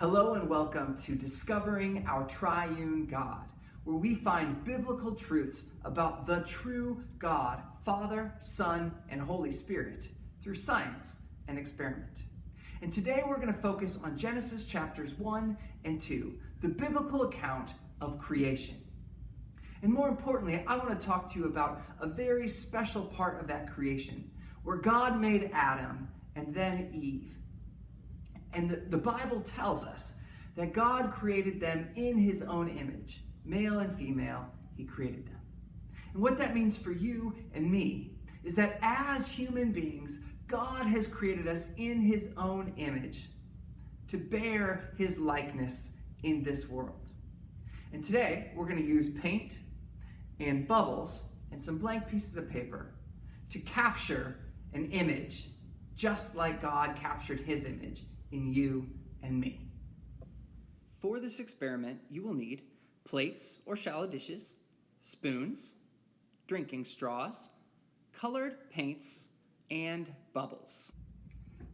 Hello and welcome to Discovering Our Triune God, where we find biblical truths about the true God, Father, Son, and Holy Spirit through science and experiment. And today we're going to focus on Genesis chapters 1 and 2, the biblical account of creation. And more importantly, I want to talk to you about a very special part of that creation, where God made Adam and then Eve. And the Bible tells us that God created them in his own image. Male and female, he created them. And what that means for you and me is that as human beings, God has created us in his own image to bear his likeness in this world. And today, we're going to use paint and bubbles and some blank pieces of paper to capture an image just like God captured his image in you and me. For this experiment, you will need plates or shallow dishes, spoons, drinking straws, colored paints, and bubbles.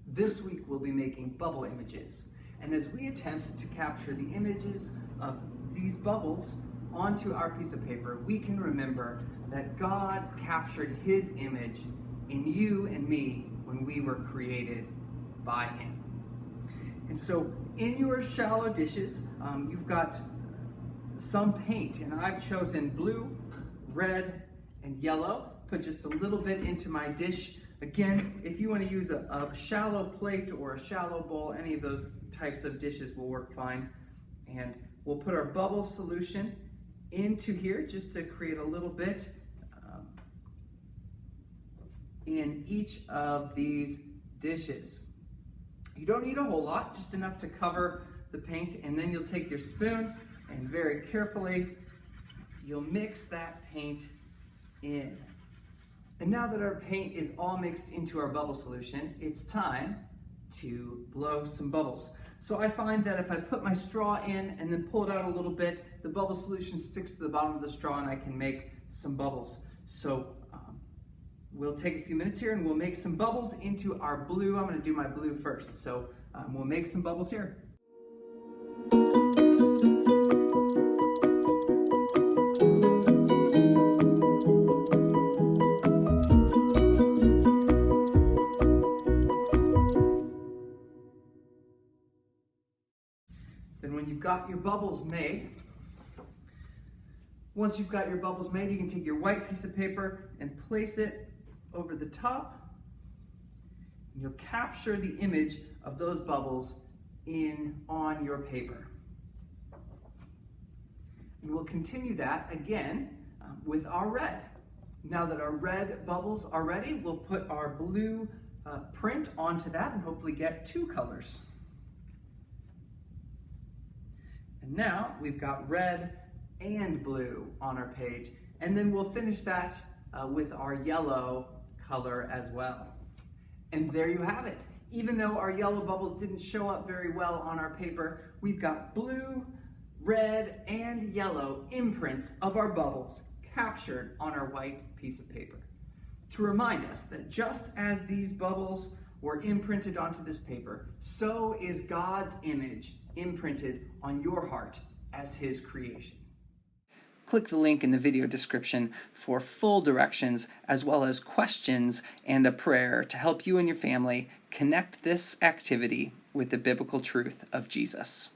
This week we'll be making bubble images, and as we attempt to capture the images of these bubbles onto our piece of paper, we can remember that God captured his image in you and me when we were created by him. And so in your shallow dishes, you've got some paint, and I've chosen blue, red, and yellow. Put just a little bit into my dish. Again, if you want to use a shallow plate or a shallow bowl, any of those types of dishes will work fine. And we'll put our bubble solution into here just to create a little bit in each of these dishes. You don't need a whole lot, just enough to cover the paint, and then you'll take your spoon and very carefully you'll mix that paint in. And now that our paint is all mixed into our bubble solution, it's time to blow some bubbles. So I find that if I put my straw in and then pull it out a little bit, the bubble solution sticks to the bottom of the straw and I can make some bubbles. So we'll take a few minutes here and we'll make some bubbles into our blue. I'm going to do my blue first. So we'll make some bubbles here. Then when you've got your bubbles made, once you've got your bubbles made, you can take your white piece of paper and place it over the top, and you'll capture the image of those bubbles on your paper. And we'll continue that again with our red. Now that our red bubbles are ready, we'll put our blue print onto that and hopefully get two colors. And now we've got red and blue on our page, and then we'll finish that with our yellow color as well. And there you have it. Even though our yellow bubbles didn't show up very well on our paper, we've got blue, red, and yellow imprints of our bubbles captured on our white piece of paper to remind us that just as these bubbles were imprinted onto this paper, so is God's image imprinted on your heart as his creation. Click the link in the video description for full directions as well as questions and a prayer to help you and your family connect this activity with the biblical truth of Jesus.